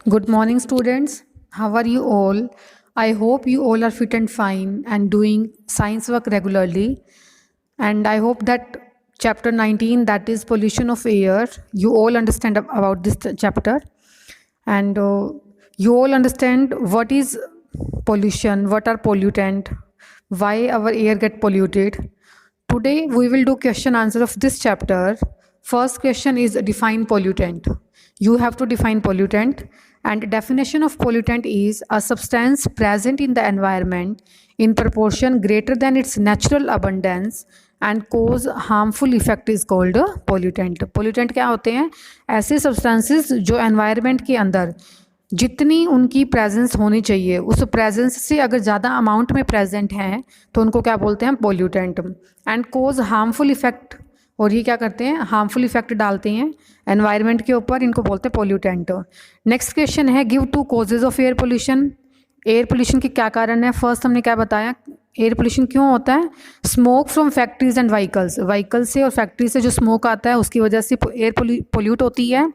Good morning, students. How are you all? I hope you all are fit and fine and doing science work regularly. And I hope that chapter 19, that is pollution of air, you all understand about this chapter. And you all understand what is pollution, what are pollutant, why our air get polluted. Today we will do question answer of this chapter. First question is define pollutant. You have to define pollutant, and definition of pollutant is a substance present in the environment in proportion greater than its natural abundance and cause harmful effect is called pollutant. Pollutant क्या होते हैं? ऐसे substances जो environment के अंदर जितनी उनकी presence होनी चाहिए उस प्रेजेंस से अगर ज़्यादा अमाउंट में प्रेजेंट हैं तो उनको क्या बोलते हैं? Pollutant. And cause harmful effect, और ये क्या करते हैं? हार्मफुल इफेक्ट डालते हैं एनवायरनमेंट के ऊपर, इनको बोलते हैं पोल्यूटेंट. नेक्स्ट क्वेश्चन है give two causes of air pollution. Air pollution के क्या कारण है? फर्स्ट हमने क्या बताया, एयर पोल्यूशन क्यों होता है? Smoke from factories and vehicle से और फैक्ट्री से जो स्मोक आता है उसकी वजह से एयर पोल्यूट होती है.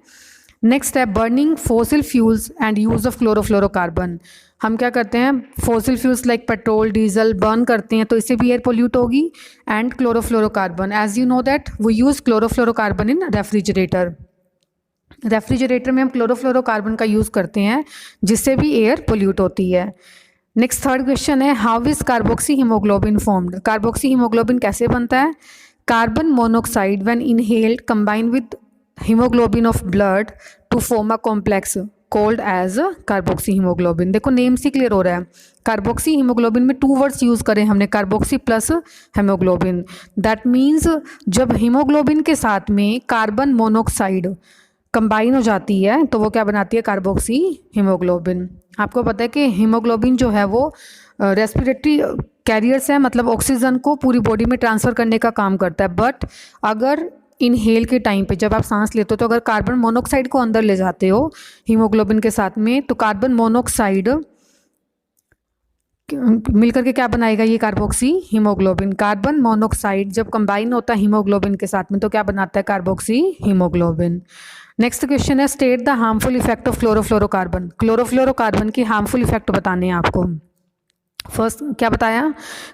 नेक्स्ट है burning fossil fuels and use of chlorofluorocarbon. हम क्या करते हैं? Fossil fuels like petrol diesel burn करते हैं तो इससे भी एयर पोल्यूट होगी. And chlorofluorocarbon, as you know that we use chlorofluorocarbon in refrigerator. Refrigerator में हम क्लोरोफ्लोरोकार्बन का यूज़ करते हैं जिससे भी एयर पोल्यूट होती है. नेक्स्ट थर्ड क्वेश्चन है how is carboxy haemoglobin formed. Carboxy haemoglobin कैसे बनता है? Carbon monoxide when inhaled combine with haemoglobin of blood to form a complex called as carboxy haemoglobin. देखो नेम से क्लियर हो रहा है. कार्बोक्सी हीमोग्लोबिन में टू वर्ड्स यूज़ करें हमने, carboxy plus haemoglobin. That means जब हीमोग्लोबिन के साथ में कार्बन मोनोक्साइड कंबाइन हो जाती है तो वो क्या बनाती है? Carboxy haemoglobin. आपको पता है कि हीमोग्लोबिन जो है वो रेस्पिरेटरी कैरियर्स है, मतलब ऑक्सीजन को पूरी बॉडी में ट्रांसफ़र करने का काम करता है. बट अगर इनहेल के टाइम पे जब आप सांस लेते हो तो अगर कार्बन मोनोक्साइड को अंदर ले जाते हो हीमोग्लोबिन के साथ में तो कार्बन मोनोक्साइड मिलकर के क्या बनाएगा? ये कार्बोक्सी हीमोग्लोबिन. कार्बन मोनोक्साइड जब कंबाइन होता है हीमोग्लोबिन के साथ में तो क्या बनाता है? Carboxy haemoglobin. नेक्स्ट क्वेश्चन है state the harmful effect of chlorofluorocarbon. Chlorofluorocarbon की हार्मफुल इफेक्ट बताने हैं आपको. फर्स्ट क्या बताया?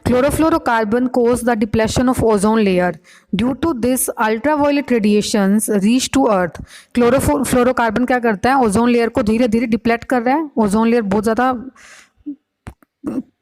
Chlorofluorocarbon cause the depletion of ozone layer due to this ultraviolet radiations reach to earth. Chlorofluorocarbon क्या करता है? ओजोन लेयर को धीरे धीरे डिप्लेट कर रहा है. ओजोन लेयर बहुत ज़्यादा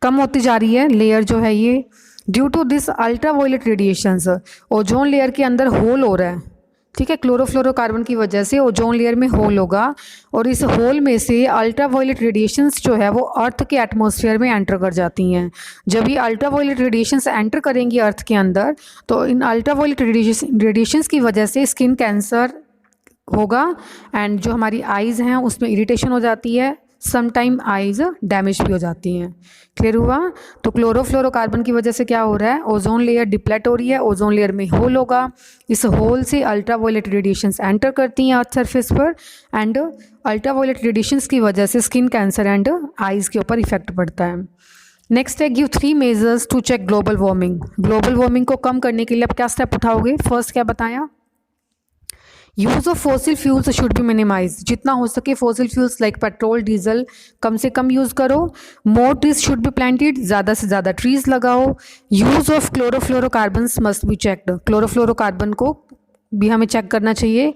कम होती जा रही है, लेयर जो है ये. Due to this ultraviolet radiations, ozone layer के अंदर होल हो रहा है. ठीक है, क्लोरोफ्लोरोकार्बन की वजह से ओजोन लेयर में होल होगा और इस होल में से अल्ट्रावायलेट रेडिएशंस जो है वो अर्थ के एटमॉस्फेयर में एंटर कर जाती हैं. जब ये अल्ट्रावायलेट रेडिएशंस एंटर करेंगी अर्थ के अंदर तो इन अल्ट्रावायलेट रेडिएशंस की वजह से स्किन कैंसर होगा एंड जो हमारी आइज़ हैं उसमें इरिटेशन हो जाती है. सम टाइम आइज़ डैमेज भी हो जाती हैं. क्लियर हुआ? तो क्लोरोफ्लोरोकार्बन की वजह से क्या हो रहा है? ओजोन लेयर डिप्लेट हो रही है, ओजोन लेयर में होल होगा, इस होल से अल्ट्रावायलेट रेडिएशंस एंटर करती हैं अर्थ सरफेस पर एंड अल्ट्रावायलेट रेडिएशंस की वजह से स्किन कैंसर एंड आइज़ के ऊपर इफेक्ट पड़ता है. नेक्स्ट है give 3 measures to check global warming. Global warming को कम करने के लिए आप क्या स्टेप उठाओगे? फर्स्ट क्या बताया? Use of fossil fuels should be minimise. जितना हो सके fossil fuels like petrol diesel कम से कम यूज़ करो. More trees should be planted, ज़्यादा से ज़्यादा ट्रीज लगाओ. Use of chlorofluorocarbons must be checked. Chlorofluorocarbon को भी हमें चेक करना चाहिए.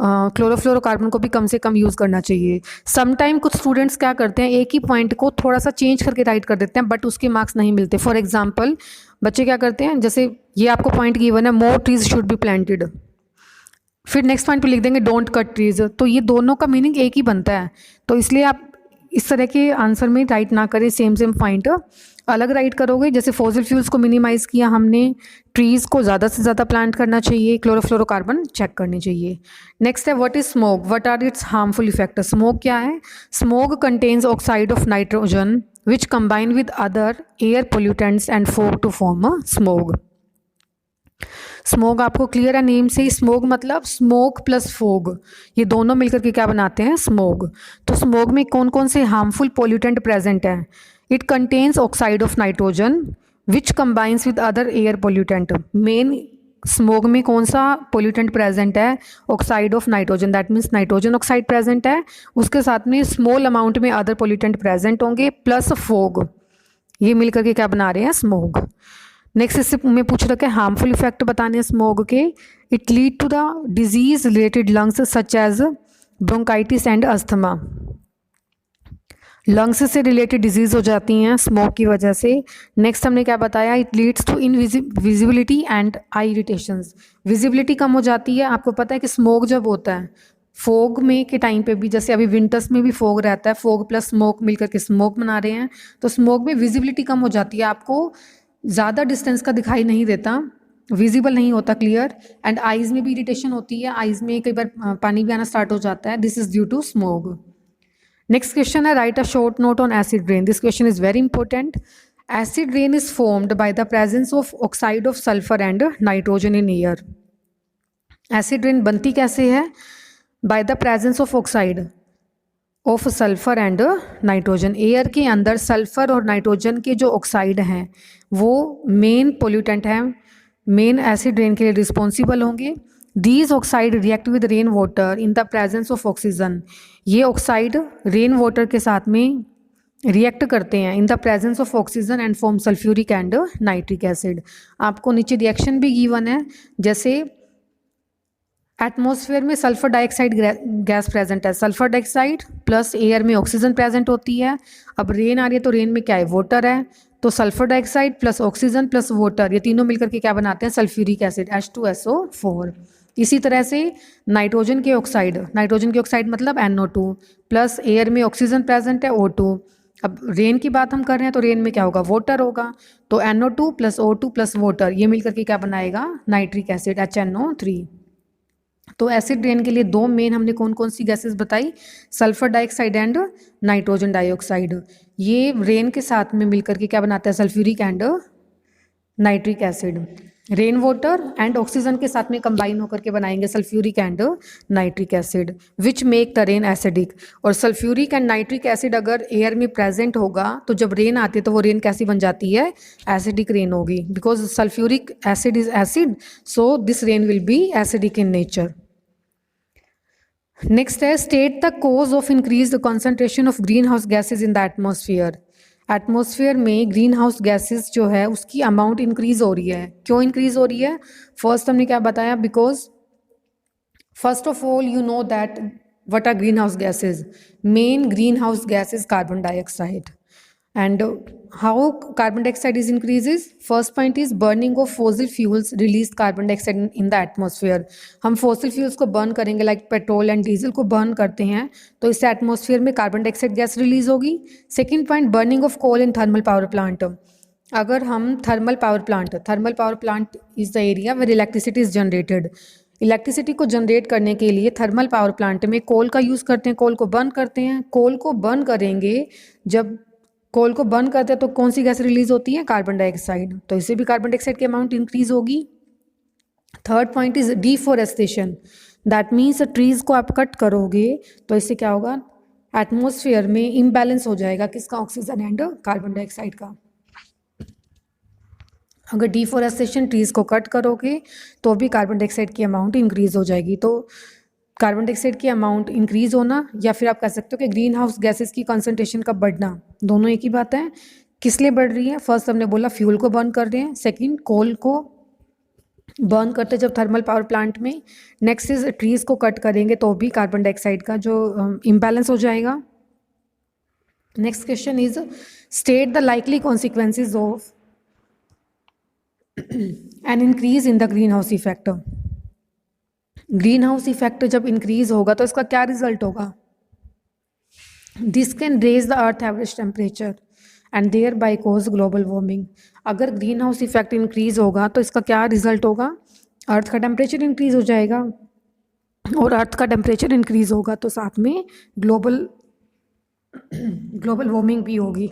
क्लोरोफ्लोरोकार्बन को भी कम से कम यूज़ करना चाहिए. समटाइम कुछ स्टूडेंट्स क्या करते हैं, एक ही पॉइंट को थोड़ा सा चेंज करके राइट कर देते हैं बट उसके मार्क्स नहीं मिलते. फॉर एग्जाम्पल बच्चे क्या करते हैं, जैसे ये आपको पॉइंट गिवन है मोर ट्रीज शुड बी प्लांटेड, फिर नेक्स्ट पॉइंट पे लिख देंगे डोंट कट ट्रीज. तो ये दोनों का मीनिंग एक ही बनता है. तो इसलिए आप इस तरह के आंसर में राइट ना करें, सेम पॉइंट अलग राइट करोगे. जैसे फॉसिल फ्यूल्स को मिनिमाइज़ किया हमने, ट्रीज़ को ज़्यादा से ज़्यादा प्लांट करना चाहिए, क्लोरोफ्लोरोकार्बन चेक करनी चाहिए. नेक्स्ट है what is smoke, what are its harmful effect. Smoke क्या है? Smoke contains oxide of nitrogen which combine with other air pollutants and fog to form smoke. Smoke आपको क्लियर है name से ही. Smoke मतलब स्मोक प्लस फोग, ये दोनों मिलकर के क्या बनाते हैं? स्मोक. तो स्मोक में कौन कौन से हार्मफुल पोल्यूटेंट प्रेजेंट हैं? It contains oxide of nitrogen which combines with other air pollutant. Main smoke में कौन सा पोल्यूटेंट प्रेजेंट है, oxide of nitrogen, that means nitrogen oxide present है, उसके साथ में स्मॉल अमाउंट में अदर पोल्यूटेंट प्रेजेंट होंगे प्लस फोग, ये मिलकर के क्या बना रहे हैं, स्मोग। नेक्स्ट इससे में पूछ रखा है हार्मफुल इफेक्ट बताने हैं स्मोग के। It lead to the disease related lungs such as bronchitis and asthma, lungs से रिलेटेड डिजीज़ हो जाती हैं स्मोक की वजह से। नेक्स्ट हमने क्या बताया, it leads to visibility and eye irritations, visibility कम हो जाती है। आपको पता है कि स्मोक जब होता है फोग में के टाइम पे भी, जैसे अभी विंटर्स में भी फोग रहता है, फोग प्लस स्मोक मिलकर के स्मोक बना रहे हैं, तो स्मोक में विजिबिलिटी कम हो जाती है, आपको ज़्यादा डिस्टेंस का दिखाई नहीं देता, विजिबल नहीं होता क्लियर, एंड आइज़ में भी इरिटेशन होती है, आइज़ में कई बार पानी भी आना स्टार्ट हो जाता है, this is due to smoke. Next question है write a short note on acid rain. This question is very important. Acid rain is formed by the presence of oxide of sulfur and nitrogen in air. Acid rain बनती कैसे है? By the presence of oxide of sulfur and nitrogen. Air के अंदर sulphur और nitrogen के जो oxide हैं वो मेन पोल्यूटेंट हैं, मेन एसिड रेन के लिए रिस्पॉन्सिबल होंगे। These oxide react with rain water in the presence of oxygen. ये ऑक्साइड रेन वाटर के साथ में रिएक्ट करते हैं in the presence of oxygen and form sulphuric and nitric acid. आपको नीचे रिएक्शन भी गिवन है, जैसे एटमॉस्फेयर में सल्फर डाइऑक्साइड गैस प्रेजेंट है, सल्फर डाइऑक्साइड प्लस एयर में ऑक्सीजन प्रेजेंट होती है। अब रेन आ रही है तो रेन में क्या है, वाटर है, तो sulphur dioxide plus oxygen plus water, ये तीनों मिलकर के क्या बनाते हैं, सल्फ्यूरिक एसिड H2SO4। इसी तरह से नाइट्रोजन के ऑक्साइड मतलब NO2 प्लस एयर में ऑक्सीजन प्रेजेंट है O2। अब रेन की बात हम कर रहे हैं तो रेन में क्या होगा, वाटर होगा, तो NO2 plus O2 plus water, ये मिलकर के क्या बनाएगा, नाइट्रिक एसिड HNO3। तो एसिड रेन के लिए दो मेन हमने कौन कौन सी गैसेस बताई, sulphur dioxide and nitrogen dioxide, ये रेन के साथ में मिलकर के क्या बनाता है, sulphuric and nitric acid. Rain water and oxygen के साथ में कंबाइन होकर के बनाएंगे sulphuric and nitric acid which make the rain acidic. और सल्फ्यूरिक एंड नाइट्रिक एसिड अगर एयर में प्रेजेंट होगा तो जब रेन आती है तो वो रेन कैसी बन जाती है, एसिडिक रेन होगी, because sulphuric acid is acid, so this rain will be acidic in nature. Next है state the cause of increase the concentration of green house gases in the atmosphere. Atmosphere में green house gases जो है उसकी amount increase हो रही है, क्यों increase हो रही है, फर्स्ट हमने क्या बताया, because first of all you know that what are green house gases, main greenhouse gas is carbon dioxide, and how carbon dioxide is increases, first point is burning of fossil fuels release carbon dioxide in the atmosphere। हम fossil fuels को burn करेंगे like petrol and diesel को burn करते हैं तो इससे atmosphere में carbon dioxide gas release होगी। Second point burning of coal in thermal power plant, अगर हम thermal power plant is the area where electricity is generated, electricity को जनरेट करने के लिए थर्मल पावर प्लांट में कोल का यूज़ करते हैं, कोल को बर्न करते हैं, कोल को बर्न करेंगे, जब कोल को बर्न करते हैं तो कौन सी गैस रिलीज होती है, कार्बन डाइऑक्साइड, तो इससे भी कार्बन डाइऑक्साइड की अमाउंट इंक्रीज होगी। Third point is deforestation, that means trees को आप कट करोगे तो इससे क्या होगा, एटमॉस्फेयर में इम्बैलेंस हो जाएगा किसका, ऑक्सीजन एंड कार्बन डाइऑक्साइड का। अगर डिफॉरेस्टेशन ट्रीज को कट करोगे तो भी कार्बन डाइऑक्साइड की अमाउंट इंक्रीज हो जाएगी। तो कार्बन डाइऑक्साइड की अमाउंट इंक्रीज होना या फिर आप कह सकते हो कि ग्रीन हाउस गैसेस की कंसंट्रेशन का बढ़ना, दोनों एक ही बात है। किस लिए बढ़ रही है, फर्स्ट हमने बोला फ्यूल को बर्न कर रहे हैं, सेकंड कोल को बर्न करते जब थर्मल पावर प्लांट में, नेक्स्ट इज ट्रीज को कट करेंगे तो भी कार्बन डाइऑक्साइड का जो इम्बैलेंस हो जाएगा। Next question is state the likely consequences of an increase in the greenhouse effect. Greenhouse effect जब इंक्रीज होगा तो इसका क्या रिजल्ट होगा, this can raise the earth average temperature and thereby cause global warming. अगर greenhouse effect increase होगा तो इसका क्या रिजल्ट होगा, अर्थ का टेम्परेचर इंक्रीज हो जाएगा, और अर्थ का टेम्परेचर इंक्रीज होगा तो साथ में ग्लोबल वार्मिंग भी होगी।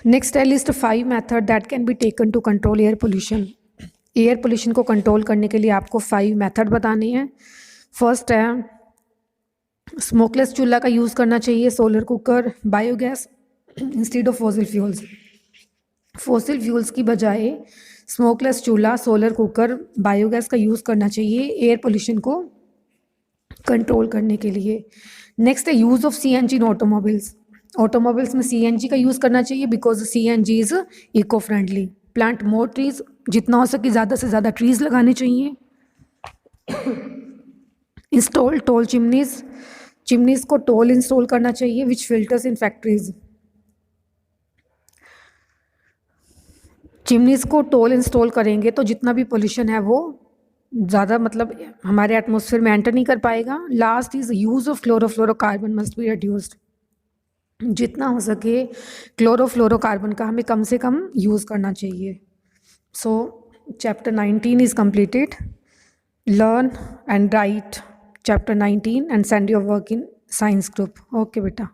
नेक्स्ट है list 5 method that can be taken to control air pollution. Air pollution को कंट्रोल करने के लिए आपको 5 मेथड बताने हैं। फर्स्ट है स्मोकलेस चूल्हा का यूज़ करना चाहिए, solar cooker, biogas instead of fossil fuels. Fossil fuels की बजाय स्मोकलेस चूल्हा, सोलर कुकर, बायोगैस का यूज़ करना चाहिए एयर पोल्यूशन को कंट्रोल करने के लिए। नेक्स्ट है use of CNG in automobiles. Automobiles में CNG का यूज़ करना चाहिए because CNG is eco friendly. Plant more trees, जितना हो सके ज़्यादा से ज़्यादा ट्रीज लगाने चाहिए। इंस्टॉल टोल चिमनीज, चिमनीज को टोल इंस्टॉल करना चाहिए which filters in factories. Chimneys को टोल इंस्टॉल करेंगे तो जितना भी पोल्यूशन है वो ज़्यादा मतलब हमारे एटमॉस्फेयर में एंटर नहीं कर पाएगा। Last is use of chlorofluorocarbon must be reduced. जितना हो सके क्लोरोफ्लोरोकार्बन का हमें कम से कम यूज़ करना चाहिए। सो chapter 19 is completed. Learn and write chapter 19 and send your work in science group. Okay, beta.